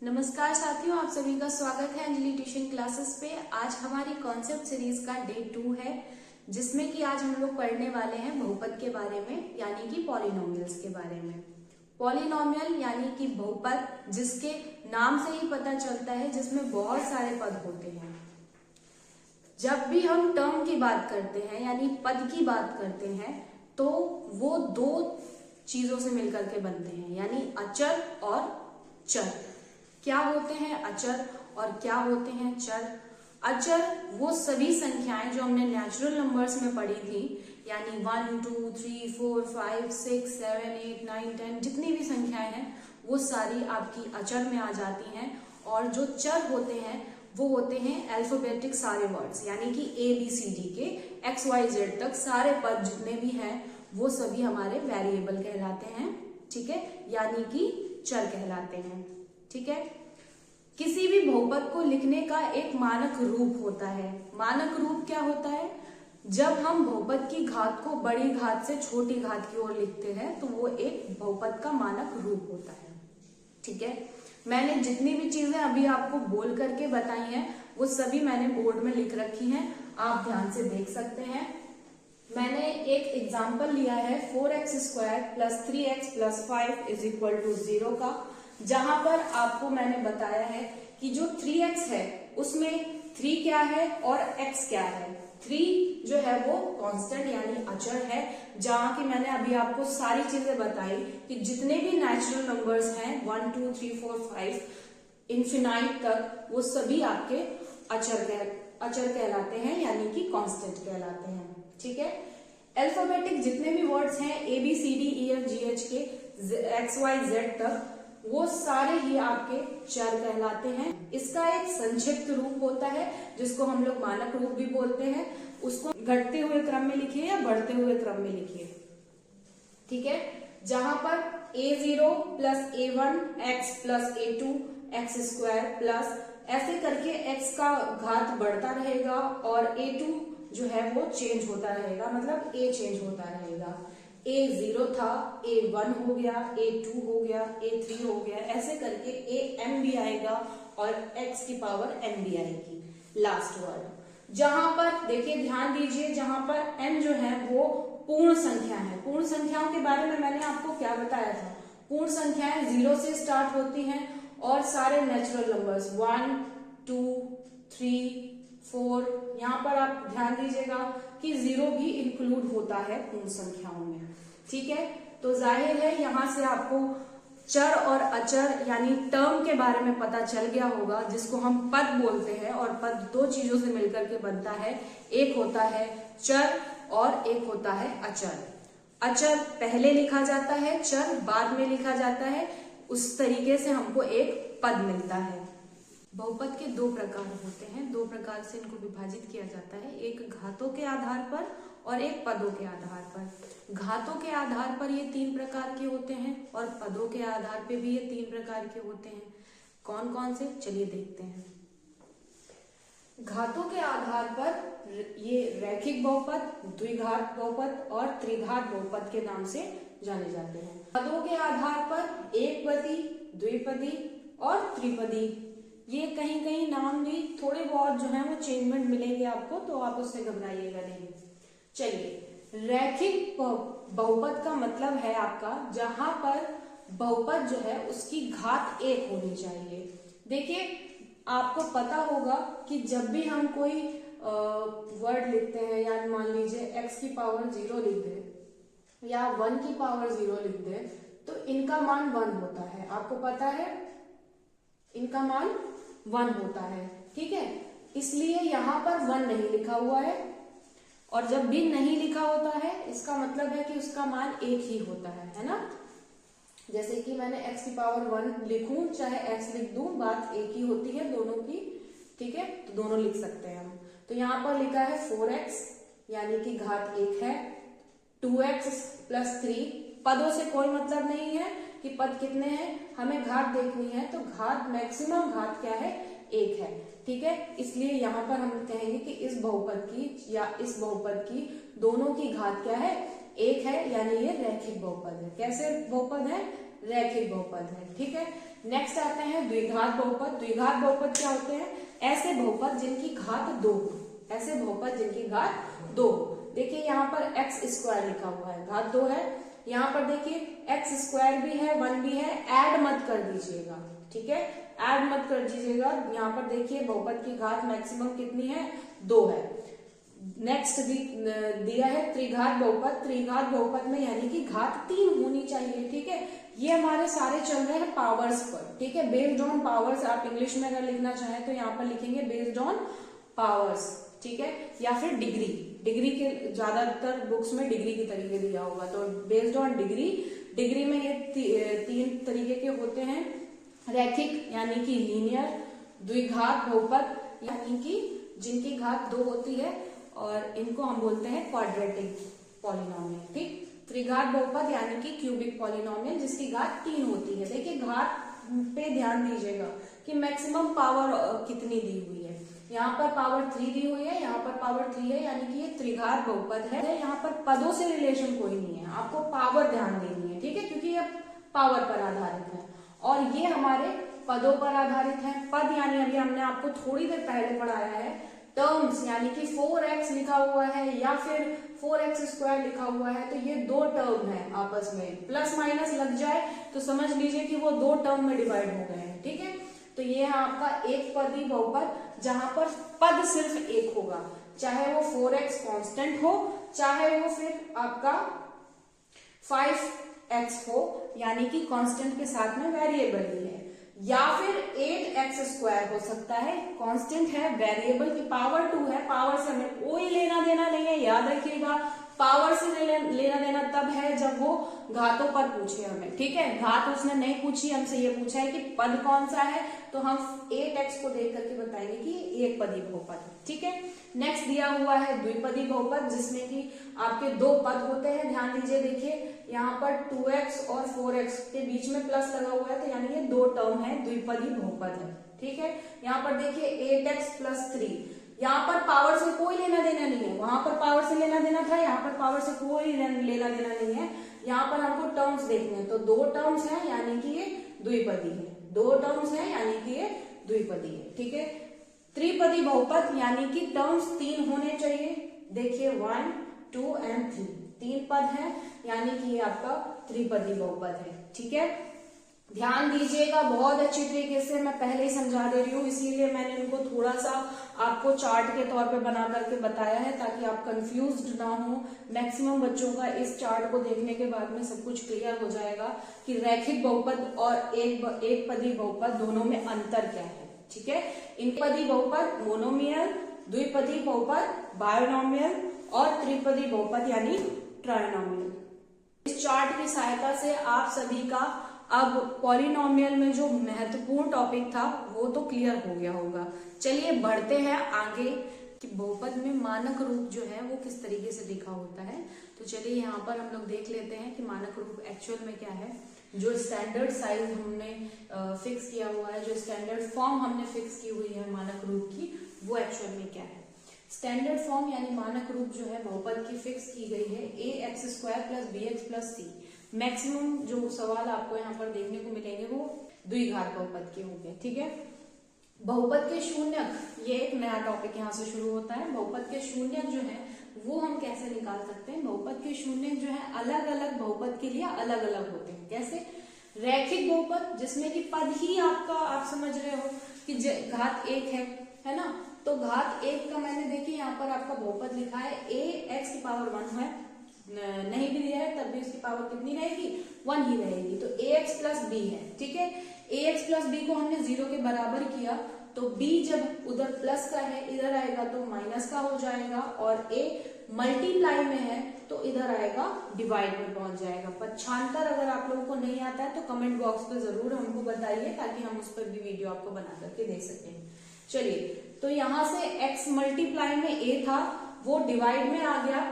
नमस्कार साथियों, आप सभी का स्वागत है अंजलि ट्यूशन क्लासेस पे। आज हमारी कॉन्सेप्ट सीरीज का डे 2 है, जिसमें कि आज हम लोग पढ़ने वाले हैं बहुपद के बारे में, यानी कि पॉलिनोमियल्स के बारे में। पॉलिनोमियल यानी कि बहुपद, जिसके नाम से ही पता चलता है, जिसमें बहुत सारे पद होते हैं। जब भी हम टर्म की बात करते हैं यानी पद की बात करते हैं, तो वो दो चीजों से मिलकर के बनते हैं, यानी अचर और चर। क्या होते हैं अचर और क्या होते हैं चर? अचर वो सभी संख्याएं जो हमने नेचुरल नंबर्स में पढ़ी थी, यानी 1 2 3 4 5 6 7 8 9 10 जितनी भी संख्याएं हैं वो सारी आपकी अचर में आ जाती हैं। और जो चर होते हैं वो होते हैं अल्फाबेटिक सारे वर्ड्स, यानी कि ABCD के XYZ तक सारे पद जितने भी हैं वो सभी हमारे वेरिएबल कहलाते हैं, ठीक है, यानी कि चर कहलाते हैं। ठीक है, किसी भी बहुपद को लिखने का एक मानक रूप होता है। मानक रूप क्या होता है? जब हम बहुपद की घात को बड़ी घात से छोटी घात की ओर लिखते हैं तो वो एक बहुपद का मानक रूप होता है। ठीक है, मैंने जितनी भी चीजें अभी आपको बोल करके बताई हैं वो सभी मैंने बोर्ड में लिख रखी हैं, आप ध्यान से देख सकते हैं। मैंने एक एग्जाम्पल लिया है 4x² + 3x + 5 = 0 का, जहां पर आपको मैंने बताया है कि जो 3x है उसमें 3 क्या है और x क्या है। 3 जो है वो कांस्टेंट यानी अचर है, जहां की मैंने अभी आपको सारी चीजें बताई कि जितने भी नेचुरल नंबर्स हैं 1 2 3 4 5 इन्फिनाइट तक, वो सभी आपके अचर कहलाते हैं, यानी कि कांस्टेंट कहलाते हैं। ठीक है, अल्फाबेटिक जितने भी वर्ड्स हैं ABCDEFGH के XYZ तक, वो सारे ही आपके चर कहलाते हैं। इसका एक संक्षिप्त रूप होता है जिसको हम लोग मानक रूप भी बोलते हैं। उसको घटते हुए क्रम में लिखिए या बढ़ते हुए क्रम में लिखिए। ठीक है, जहां पर A0 + A1 x + A2 x² plus ऐसे करके x का घात बढ़ता रहेगा और A2 जो है वो चेंज होता रहेगा, मतलब A चेंज होता रहेगा। A0 था, A1 हो गया, A2 हो गया, A3 हो गया, ऐसे करके AM भी आएगा और x की पावर m भी आएगी लास्ट वर्ड। जहां पर देखिए, ध्यान दीजिए, जहां पर m जो है वो पूर्ण संख्या है। पूर्ण संख्याओं के बारे में मैंने आपको क्या बताया था? पूर्ण संख्याएं 0 से स्टार्ट होती हैं और सारे नेचुरल नंबर्स 1 2 3 4, यहाँ पर आप ध्यान दीजिएगा कि 0 भी इंक्लूड होता है पूर्ण संख्याओं में। ठीक है, तो जाहिर है यहाँ से आपको चर और अचर यानी टर्म के बारे में पता चल गया होगा, जिसको हम पद बोलते हैं। और पद दो चीजों से मिलकर के बनता है, एक होता है चर और एक होता है अचर। अचर पहले लिखा जाता है, चर बाद में लिखा जाता है, उस तरीके से हमको एक पद मिलता है। बहुपद के दो प्रकार होते हैं, दो प्रकार से इनको विभाजित किया जाता है, एक घातों के आधार पर और एक पदों के आधार पर। घातों के आधार पर ये 3 प्रकार के होते हैं और पदों के आधार पे भी ये 3 प्रकार के होते हैं। कौन कौन से, चलिए देखते हैं। घातों के आधार पर ये रैखिक बहुपद, द्विघात बहुपद और त्रिघात बहुपद के नाम से जाने जाते हैं। पदों के आधार पर एकपदी, द्विपदी और त्रिपदी, ये कहीं कहीं नाम भी थोड़े बहुत जो है वो चेंजमेंट मिलेंगे आपको, तो आप उससे घबराइएगा नहीं। चलिए, रैखिक बहुपद का मतलब है आपका जहां पर बहुपद जो है उसकी घात 1 होनी चाहिए। देखिए, आपको पता होगा कि जब भी हम कोई वर्ड लिखते हैं, या मान लीजिए x की पावर 0 लिख दे या 1 की पावर 0 लिख दे, तो इनका मान 1 होता है। आपको पता है इनका मान 1 होता है। ठीक है, इसलिए यहाँ पर 1 नहीं लिखा हुआ है, और जब भी नहीं लिखा होता है इसका मतलब है कि उसका मान 1 ही होता है ना। जैसे कि मैंने x की पावर 1 लिखूं चाहे x लिख दूं, बात एक ही होती है दोनों की। ठीक है, तो दोनों लिख सकते हैं हम। तो यहाँ पर लिखा है 4x यानी कि घात 1 है, 2x + 3, पदों से कोई मतलब नहीं है कि पद कितने हैं, हमें घात देखनी है, तो घात मैक्सिमम घात क्या है, 1 है। ठीक है, इसलिए यहाँ पर हम कहेंगे कि इस बहुपद की या इस बहुपद की दोनों की घात क्या है, 1 है, यानी ये रैखिक बहुपद है। कैसे बहुपद है, रैखिक बहुपद है। ठीक है, नेक्स्ट आते हैं द्विघात बहुपद। द्विघात बहुपद क्या होते हैं? ऐसे बहुपद जिनकी घात 2 हो, ऐसे बहुपद जिनकी घात 2 हो। देखिए यहाँ पर एक्स स्क्वायर लिखा हुआ है, घात 2 है। यहाँ पर देखिए एक्स स्क्वायर भी है, 1 भी है, ऐड मत कर दीजिएगा। ठीक है, ऐड मत कर दीजिएगा। यहाँ पर देखिए बहुपद की घात मैक्सिमम कितनी है? 2 है। नेक्स्ट दिया है त्रिघात बहुपद। त्रिघात बहुपद में यानी कि घात 3 होनी चाहिए। ठीक है, ये हमारे सारे चल रहे हैं पावर्स पर। ठीक है, बेस्ड ऑन पावर्स। आप इंग्लिश में अगर लिखना चाहें तो यहाँ पर लिखेंगे बेस्ड ऑन पावर्स। ठीक है, या फिर डिग्री। डिग्री के ज्यादातर बुक्स में डिग्री के तरीके दिया होगा, तो बेस्ड ऑन डिग्री। डिग्री में ये 3 तरीके के होते हैं, रैखिक यानी कि लीनियर, द्विघात बहुपद यानी कि जिनकी घात 2 होती है, और इनको हम बोलते हैं क्वाड्रेटिक पॉलिनोमियल। ठीक, त्रिघात बहुपद यानी कि क्यूबिक पॉलिनोमियल जिसकी घात 3 होती है। देखिए घात पे ध्यान दीजिएगा कि मैक्सिमम पावर कितनी दी हुई है। यहाँ पर पावर 3 दी हुई है, यहाँ पर पावर 3 है, यानी कि ये त्रिघात बहुपद है। यहाँ पर पदों से रिलेशन कोई नहीं है, आपको पावर ध्यान देनी है। ठीक है, क्योंकि ये पावर पर आधारित है और ये हमारे पदों पर आधारित है। पद यानी अभी हमने आपको थोड़ी देर पहले पढ़ाया है टर्म्स, यानी कि 4x लिखा हुआ है या फिर 4x स्क्वायर लिखा हुआ है, तो ये 2 टर्म है आपस में, प्लस माइनस लग जाए तो समझ लीजिए कि वो 2 टर्म में डिवाइड हो गए हैं। ठीक है, तो ये है आपका एक पदी बहुपद जहां पर पद सिर्फ एक होगा, चाहे वो 4x कांस्टेंट हो, चाहे वो फिर आपका 5x हो, यानी कि कांस्टेंट के साथ में वेरिएबल ही है, या फिर 8x स्क्वायर हो सकता है, कांस्टेंट है, वेरिएबल की पावर 2 है। पावर से हमें कोई लेना देना नहीं है, याद रखिएगा। पावर से लेना देना तब है जब वो घातों पर पूछे हमें। ठीक है, घात उसने नहीं पूछी, हमसे ये पूछा है कि पद कौन सा है, तो हम 8x को देख करके बताएंगे कि ये एक पदी बहुपद है। ठीक है, नेक्स्ट दिया हुआ है द्विपदी बहुपद जिसमें कि आपके 2 पद होते हैं। ध्यान दीजिए, देखिए यहाँ पर 2x और 4x के बीच में प्लस लगा हुआ है, तो यानी ये 2 टर्म है, द्विपदी बहुपद है। ठीक है, यहाँ पर देखिए 8x + 3, यहाँ पर पावर से कोई लेना देना नहीं है, वहां पर पावर से लेना देना था, यहाँ पर पावर से कोई लेना देना नहीं है। यहाँ पर हमको टर्म्स देखने हैं, तो 2 टर्म्स हैं यानी कि ये द्विपदी है। 2 टर्म्स हैं यानी कि ये द्विपदी है। ठीक है, त्रिपदी बहुपद यानी कि टर्म्स 3 होने चाहिए। देखिए 1, 2 एंड 3, 3 पद है यानी कि ये आपका त्रिपदी बहुपद है। ठीक है, ध्यान दीजिएगा, बहुत अच्छी तरीके से मैं पहले ही समझा दे रही हूँ, इसीलिए मैंने इनको थोड़ा सा आपको चार्ट के तौर पे बना करके बताया है ताकि आप कंफ्यूज्ड ना हो। मैक्सिमम बच्चों का इस चार्ट को देखने के बाद में सब कुछ क्लियर हो जाएगा कि रैखिक बहुपद और एक पदी बहुपद दोनों में अंतर क्या है। ठीक है, एक पदी बहुपद मोनोमियल, द्विपदी बहुपद बायोनोमियल और त्रिपदी बहुपद यानी ट्राइनोमियल। इस चार्ट की सहायता से आप सभी का अब पॉलिनोमियल में जो महत्वपूर्ण टॉपिक था वो तो क्लियर हो गया होगा। चलिए बढ़ते हैं आगे कि बहुपद में मानक रूप जो है वो किस तरीके से लिखा होता है। तो चलिए यहाँ पर हम लोग देख लेते हैं कि मानक रूप एक्चुअल में क्या है। जो स्टैंडर्ड साइज हमने फिक्स किया हुआ है, जो स्टैंडर्ड फॉर्म हमने फिक्स की हुई है मानक रूप की, वो एक्चुअल में क्या है। स्टैंडर्ड फॉर्म यानी मानक रूप जो है बहुपद की फिक्स की गई है ax² + bx + c। मैक्सिमम जो सवाल आपको यहाँ पर देखने को मिलेंगे वो द्विघात बहुपद के होंगे। ठीक है, बहुपद के शून्यक, ये एक नया टॉपिक यहाँ से शुरू होता है। बहुपद के शून्यक जो है वो हम कैसे निकाल सकते हैं। बहुपद के शून्यक जो है अलग अलग बहुपद के लिए अलग अलग होते हैं। कैसे? रैखिक बहुपद जिसमें कि पद ही आपका, आप समझ रहे हो कि घात 1 है ना, तो घात 1 का मैंने देखिए यहाँ पर आपका बहुपद लिखा है ax⁴ है, नहीं भी दिया है तब भी इसकी पावर कितनी रहेगी, 1 ही रहेगी, तो ax + b है। ठीक है, ax + b को हमने 0 के बराबर किया, तो b जब उधर प्लस का है इधर आएगा तो माइनस का हो जाएगा, और a मल्टीप्लाई में है तो इधर आएगा डिवाइड में पहुंच जाएगा। पक्षांतर अगर आप लोगों को नहीं आता है तो कमेंट बॉक्स पे जरूर हमको बताइए ताकि हम उस पर भी वीडियो आपको बना करके दे सकें। चलिए, तो यहाँ से x मल्टीप्लाई में a था वो डिवाइड में आ गया,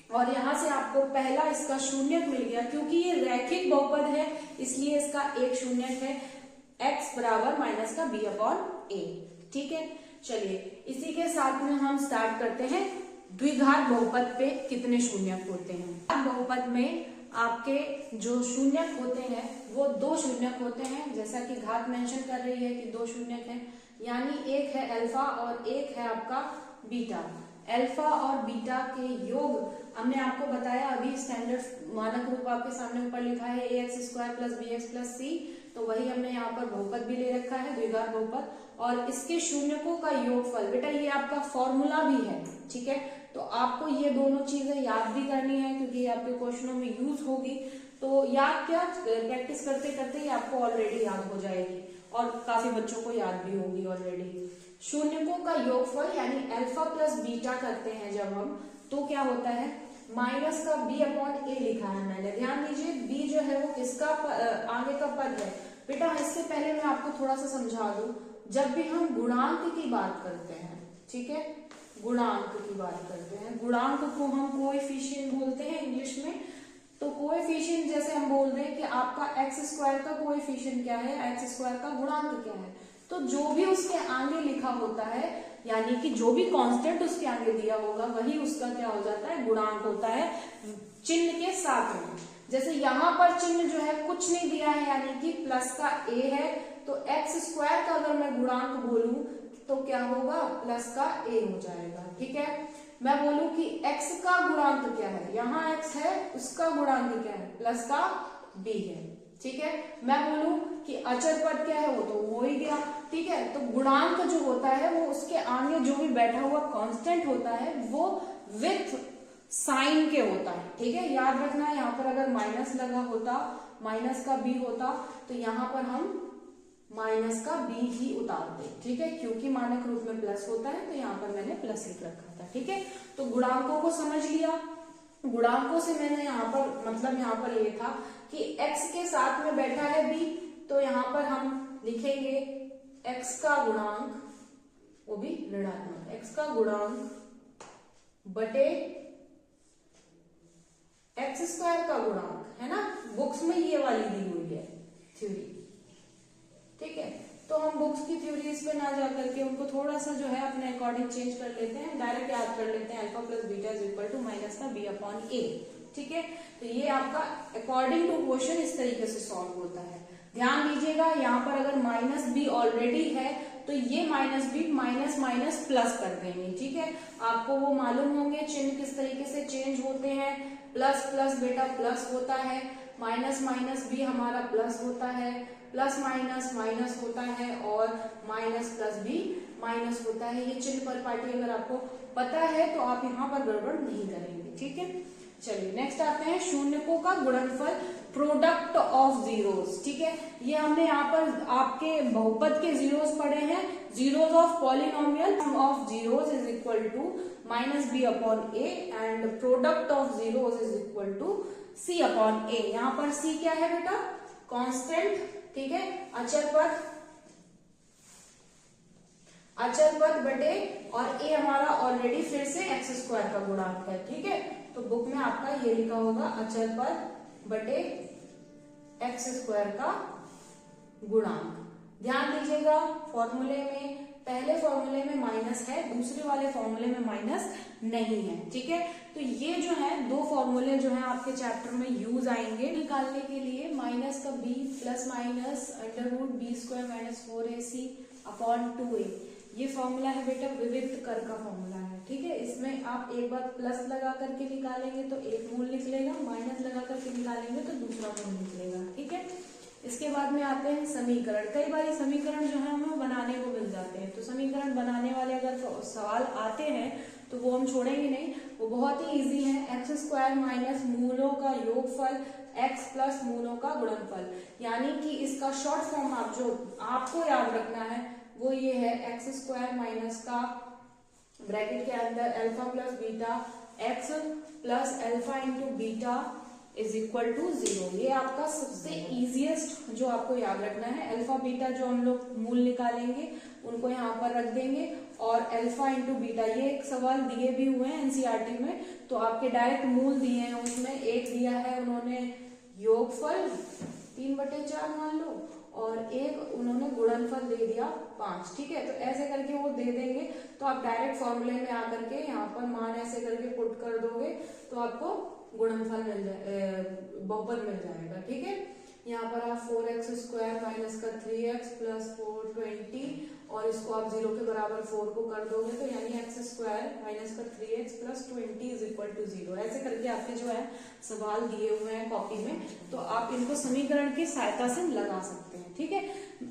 और यहाँ से आपको पहला इसका शून्यक मिल गया। क्योंकि ये रैखिक बहुपद है इसलिए इसका एक शून्यक है, x = -b/a। ठीक है, चलिए इसी के साथ में हम स्टार्ट करते हैं द्विघात बहुपद पे कितने शून्यक होते हैं। बहुपद में आपके जो शून्यक होते हैं वो शून्यक होते हैं, जैसा कि घात मेंशन कर रही है कि 2 शून्यक हैं, यानी एक है अल्फा और एक है आपका बीटा। अल्फा और बीटा के योग हमने आपको बताया अभी, स्टैंडर्ड मानक रूप आपके सामने ऊपर लिखा है ax² plus bx plus c, तो वही हमने यहाँ पर बहुपद भी ले रखा है, द्विघात बहुपद, और इसके शून्यकों का योगफल। बेटा ये आपका फॉर्मूला भी है, ठीक है, तो आपको ये दोनों चीजें याद भी करनी है क्योंकि आपके क्वेश्चनों में यूज होगी। तो याद क्या, प्रैक्टिस करते करते ही आपको ऑलरेडी याद हो जाएगी और काफी बच्चों को याद भी होगी ऑलरेडी। शून्यकों का योगफल यानी अल्फा प्लस बीटा करते हैं जब हम, तो क्या होता है, माइनस का b अपॉन a लिखा है मैंने, ध्यान दीजिए b जो है वो किसका आगे का पद है। बेटा इससे पहले मैं आपको थोड़ा सा समझा दूं, जब भी हम गुणांक की बात करते हैं, ठीक है, गुणांक की बात करते हैं, गुणांक को हम कोएफिशिएंट बोलते हैं इंग्लिश में। तो कोएफिशिएंट जैसे हम बोल रहे हैं कि आपका x² का कोएफिशिएंट क्या है, x² का गुणांक क्या है, तो जो भी उसके आगे लिखा होता है, यानी कि जो भी कांस्टेंट उसके आगे दिया होगा वही उसका क्या हो जाता है, गुणांक होता है, चिन्ह के साथ में। जैसे यहाँ पर चिन्ह जो है कुछ नहीं दिया है, यानी कि प्लस का a है, तो x² का अगर मैं गुणांक बोलूं तो क्या होगा, प्लस का a हो जाएगा, ठीक है। मैं बोलूं कि x का गुणांक क्या है, यहाँ x है, उसका गुणांक क्या है, प्लस का b है, ठीक है। मैं बोलूं कि अचर पद क्या है, वो तो हो ही गया, ठीक है। तो गुणांक जो होता है वो उसके आगे जो भी बैठा हुआ कांस्टेंट होता है वो विथ साइन के होता है, ठीक है, याद रखना है। यहाँ पर अगर माइनस लगा होता, माइनस का b होता, तो यहाँ पर हम माइनस का b ही उतारते, ठीक है, क्योंकि मानक रूप में प्लस होता है, तो यहाँ पर मैंने प्लस लिख रखा था, ठीक है। तो गुणांकों को समझ लिया। गुणांकों से मैंने यहाँ पर मतलब यहाँ पर ये था कि x के साथ में बैठा है b, तो यहाँ पर हम लिखेंगे x का गुणांक, वो भी ऋणात्मक, x का गुणांक बटे x² का गुणांक, है ना, बुक्स में ये वाली दी हुई है थ्योरी, ठीक है। तो हम बुक्स की थ्योरीज पे ना जा करके उनको थोड़ा सा जो है अपने अकॉर्डिंग चेंज कर लेते हैं, डायरेक्ट याद कर लेते हैं, alpha plus beta is equal to minus का b अपॉन a, ठीक है। तो ये आपका अकॉर्डिंग टू क्वेश्चन इस तरीके से सॉल्व होता है। ध्यान दीजिएगा, यहाँ पर अगर माइनस b ऑलरेडी है तो ये minus b minus minus plus कर देंगे, ठीक है। आपको वो मालूम होंगे चिन्ह किस तरीके से चेंज होते हैं, प्लस प्लस बेटा प्लस होता है, माइनस माइनस भी हमारा प्लस होता है, प्लस माइनस माइनस होता है, और माइनस प्लस भी माइनस होता है। ये चिन्ह पर पार्टी अगर आपको पता है तो आप यहाँ पर गड़बड़ नहीं करेंगे, ठीक है। चलिए नेक्स्ट आते हैं शून्यकों का गुणनफल, प्रोडक्ट ऑफ जीरोस, ठीक है। ये हमने यहाँ पर आपके बहुपद के जीरोस पढ़े हैं, zeros of polynomial of zeros is equal to minus b upon a and product of zeros is equal to c upon a। यहाँ पर c क्या है बेटा, कांस्टेंट, ठीक है, अचर पद बटे, और a हमारा ऑलरेडी फिर से x² का गुणांक है, ठीक है। तो बुक में आपका ये लिखा होगा अचर पद बटे x² का गुणांक। ध्यान दीजिएगा, फॉर्मूले में पहले फॉर्मूले में माइनस है, दूसरे वाले फॉर्मूले में माइनस नहीं है, ठीक है। तो ये जो है दो फॉर्मूले जो है आपके चैप्टर में यूज आएंगे निकालने के लिए, माइनस का b plus minus under root b² minus 4ac upon 2a। ये फॉर्मूला है बेटा विविक्त कर का फॉर्मूला है, ठीक है। इसमें आप एक बार प्लस लगा करके निकालेंगे तो एक मूल निकलेगा, माइनस लगा करके निकालेंगे तो दूसरा मूल निकलेगा, ठीक है। इसके बाद में आते हैं समीकरण। कई बार समीकरण जो है हमें बनाने को मिल जाते हैं, तो समीकरण बनाने वाले अगर सवाल आते हैं तो वो हम छोड़ेंगे नहीं, वो बहुत ही इजी है। x² माइनस मूलों का योगफल x प्लस मूलों का गुणनफल, यानी कि इसका शॉर्ट फॉर्म आप जो आपको याद रखना है वो ये है x² माइनस का ब्रैकेट के अंदर alpha plus beta x plus alpha into beta is equal to 0। ये आपका सबसे इजीएस्ट जो आपको याद रखना है। अल्फा बीटा जो हम लोग मूल निकालेंगे उनको यहाँ पर रख देंगे, और अल्फा इंटू बीटा ये एक सवाल दिए भी हुए हैं एनसीईआरटी में, तो आपके डायरेक्ट मूल दिए हैं, उसमें एक दिया है उन्होंने योगफल 3/4 मान लो, और एक उन्होंने गुणनफल दे दिया 5, ठीक है। तो ऐसे करके वो दे देंगे, तो आप डायरेक्ट फॉर्मूले में आकर के यहाँ पर मान ऐसे करके पुट कर दोगे तो आपको गुणनफल मिल जाए, बहुपद मिल जाएगा, ठीक है। यहाँ पर आप 4x² माइनस का 3x प्लस 420 और इसको आप 0 के बराबर 4 को कर दोगे तो यानी x² माइनस का 3x plus 20 is equal to 0। ऐसे करके आपके जो है सवाल दिए हुए हैं कॉपी में, तो आप इनको समीकरण की सहायता से लगा सकते हैं। ठीक है,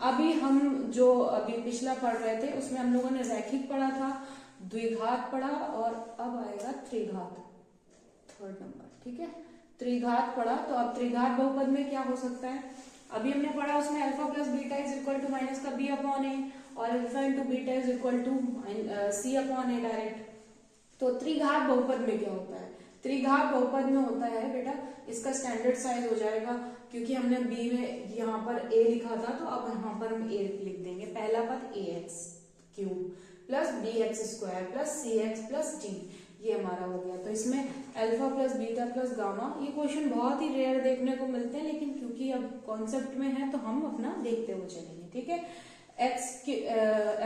अभी हम जो अभी पिछला पढ़ रहे थे उसमें हम लोगों ने रैखिक पढ़ा था, द्विघात पढ़ा और अब आएगा त्रिघात, थर्ड नंबर। ठीक है, त्रिघात पढ़ा, तो अब त्रिघात बहुपद में क्या हो सकता है, अभी हमने पढ़ा उसमें alpha plus beta is equal to minus का b अपॉन ए और alpha into beta is equal to c upon a direct. तो त्रिघात बहुपद में क्या होता है, त्रिघात बहुपद में होता है बेटा, इसका स्टैंडर्ड साइज हो जाएगा, क्योंकि हमने b में यहाँ पर a लिखा था तो अब यहाँ पर हम a लिख देंगे। पहला पद ax cube plus bx² plus cx plus d, ये हमारा हो गया। तो इसमें alpha plus beta plus gamma, ये क्वेश्चन बहुत ही रेयर देखने को मिलते हैं, लेकिन क्योंकि अब कॉन्सेप्ट में है तो हम अपना देखते हुए चलेंगे। ठीक है,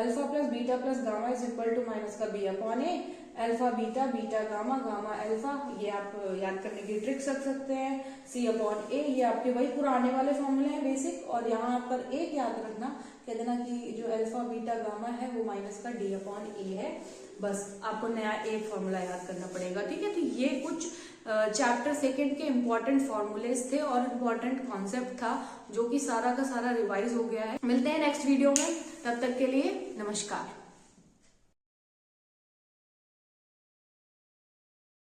alpha plus beta plus gamma is equal to minus का b upon a, alpha beta beta gamma gamma alpha, ये आप याद करने की ट्रिक्स रख सकते हैं, c अपॉन ए, ये आपके वही पुराने वाले फॉर्मूले हैं बेसिक, और यहाँ पर एक याद रखना, कह देना कि जो अल्फा बीटा गामा है वो माइनस का d अपॉन ए है, बस आपको नया एक फॉर्मूला याद करना पड़ेगा। ठीक है, तो ये कुछ चैप्टर सेकंड के इम्पोर्टेंट फॉर्मूलेज थे और इम्पोर्टेंट कॉन्सेप्ट था जो कि सारा का सारा रिवाइज हो गया है। मिलते हैं नेक्स्ट वीडियो में, तब तक के लिए नमस्कार।